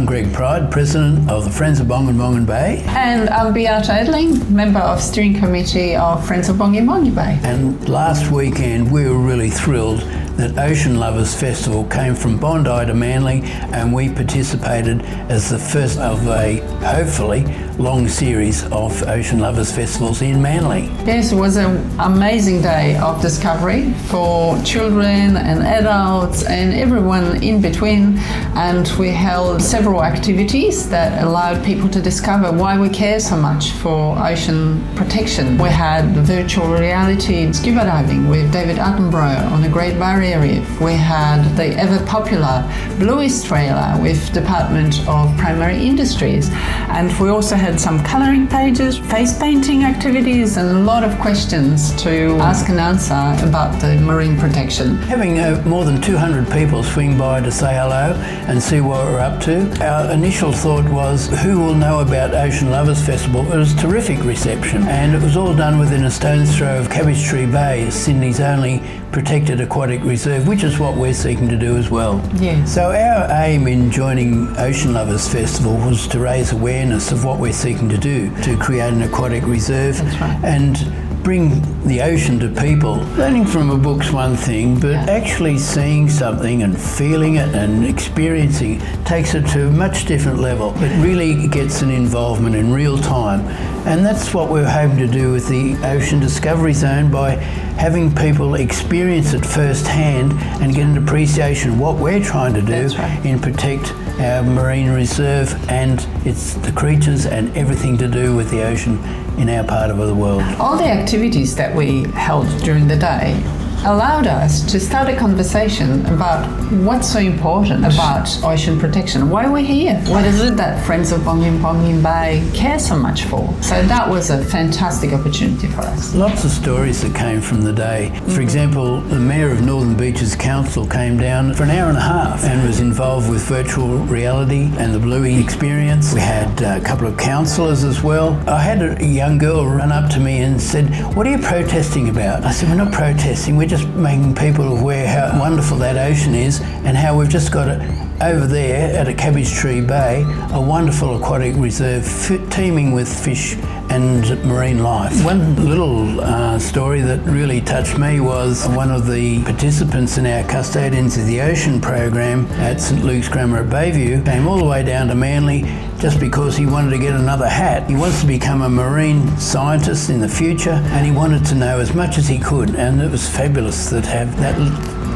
Greg Pride, President of the Friends of Bongin Bongin Bay. And I'm Beata Edling, Member of Steering Committee of Friends of Bongin Bongin Bay. And last weekend we were really thrilled that Ocean Lovers Festival came from Bondi to Manly, and we participated as the first of a, hopefully, long series of Ocean Lovers Festivals in Manly. Yes, it was an amazing day of discovery for children and adults and everyone in between, and we held several activities that allowed people to discover why we care so much for ocean protection. We had virtual reality scuba diving with David Attenborough on the Great Barrier Reef. We had the ever popular Blue East trailer with Department of Primary Industries, and we also had some colouring pages, face painting activities, and a lot of questions to ask and answer about the marine protection. Having more than 200 people swing by to say hello and see what we're up to, our initial thought was, who will know about Ocean Lovers Festival? It was a terrific reception, and it was all done within a stone's throw of Cabbage Bay, Sydney's only protected aquatic reserve, which is what we're seeking to do as well. Yes. So our aim in joining Ocean Lovers Festival was to raise awareness of what we're seeking to do, to create an aquatic reserve. That's right. And bring the ocean to people. Learning from a book's one thing, but actually seeing something and feeling it and experiencing it takes it to a much different level. It really gets an involvement in real time, and that's what we're hoping to do with the Ocean Discovery Zone, by having people experience it firsthand and get an appreciation of what we're trying to do in protect our marine reserve and it's the creatures and everything to do with the ocean in our part of the world. All the activities that we held during the day allowed us to start a conversation about what's so important about ocean protection, why we're here, what is it that Friends of Bongin Bongin Bay care so much for. So that was a fantastic opportunity for us. Lots of stories that came from the day. For example, the Mayor of Northern Beaches Council came down for an hour and a half and was involved with virtual reality and the Bluey experience. We had a couple of councillors as well. I had a young girl run up to me and said, "What are you protesting about?" I said, "We're not protesting, we're just making people aware how wonderful that ocean is and how we've just got it over there at a Cabbage Bay, a wonderful aquatic reserve teeming with fish and marine life." One little story that really touched me was one of the participants in our Custodians of the Ocean program at St Luke's Grammar at Bayview came all the way down to Manly just because he wanted to get another hat. He wants to become a marine scientist in the future, and he wanted to know as much as he could, and it was fabulous that have that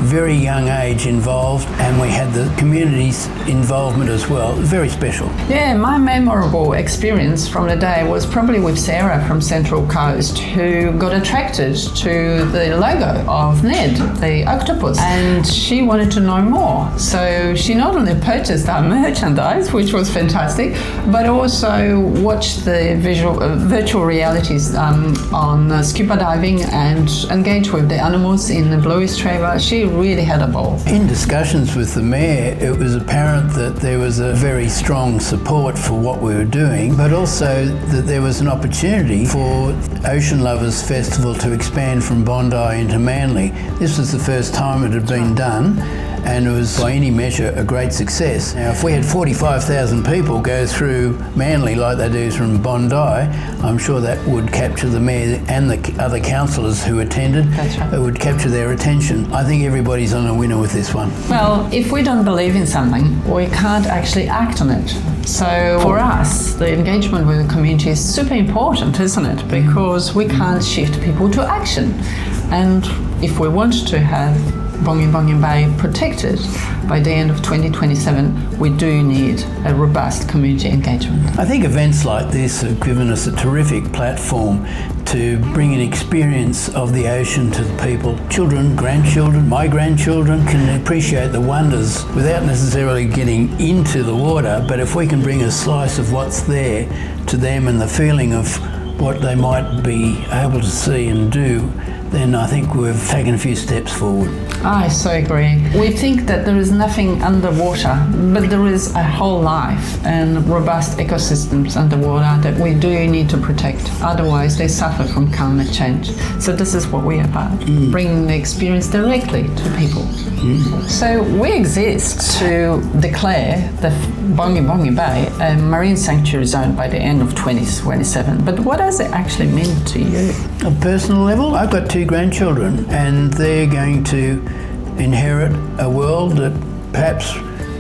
very young age involved, and we had the community's involvement as well. Very special. Yeah, my memorable experience from the day was probably with Sarah from Central Coast, who got attracted to the logo of Ned, the octopus, and she wanted to know more. So she not only purchased our merchandise, which was fantastic, but also watched the virtual realities on scuba diving and engaged with the animals in the Blue East trailer. She really had a ball. In discussions with the Mayor, it was apparent that there was a very strong support for what we were doing, but also that there was an opportunity for Ocean Lovers Festival to expand from Bondi into Manly. This was the first time it had been done, and it was by any measure a great success. Now, if we had 45,000 people go through Manly like they do from Bondi, I'm sure that would capture the Mayor and the other councillors who attended. That's right. It would capture their attention. I think everybody's on a winner with this one. Well, if we don't believe in something, we can't actually act on it. So for us, the engagement with the community is super important, isn't it? Because we can't shift people to action. And if we want to have Bongin Bongin Bay protected by the end of 2027, we do need a robust community engagement. I think events like this have given us a terrific platform to bring an experience of the ocean to the people. Children, grandchildren, my grandchildren can appreciate the wonders without necessarily getting into the water, but if we can bring a slice of what's there to them and the feeling of what they might be able to see and do, then I think we've taken a few steps forward. I so agree. We think that there is nothing underwater, but there is a whole life and robust ecosystems underwater that we do need to protect. Otherwise, they suffer from climate change. So this is what we are about, bringing the experience directly to people. So we exist to declare the Bongin Bongin Bay a marine sanctuary zone by the end of 2027. But what does it actually mean to you? On a personal level, I've got 2 grandchildren and they're going to inherit a world that perhaps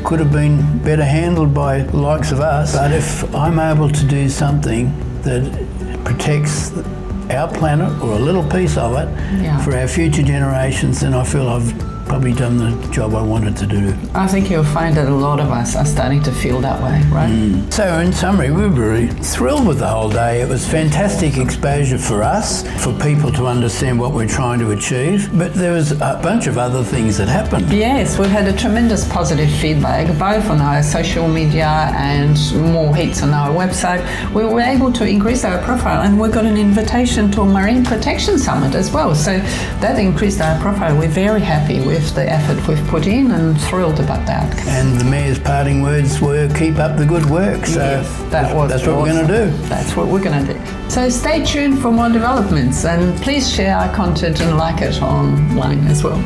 could have been better handled by the likes of us. But if I'm able to do something that protects our planet or a little piece of it for our future generations, then I feel I've probably done the job I wanted to do. I think you'll find that a lot of us are starting to feel that way, right? So in summary, we were really thrilled with the whole day. It was fantastic exposure for us, for people to understand what we're trying to achieve, but there was a bunch of other things that happened. Yes, we've had a tremendous positive feedback, both on our social media and more hits on our website. We were able to increase our profile, and we got an invitation to a Marine Protection Summit as well. So that increased our profile. We're very happy with the effort we've put in and thrilled about that. And the Mayor's parting words were, keep up the good work. So yes, that's what we're going to do. That's what we're going to do. So stay tuned for more developments, and please share our content and like it online as well.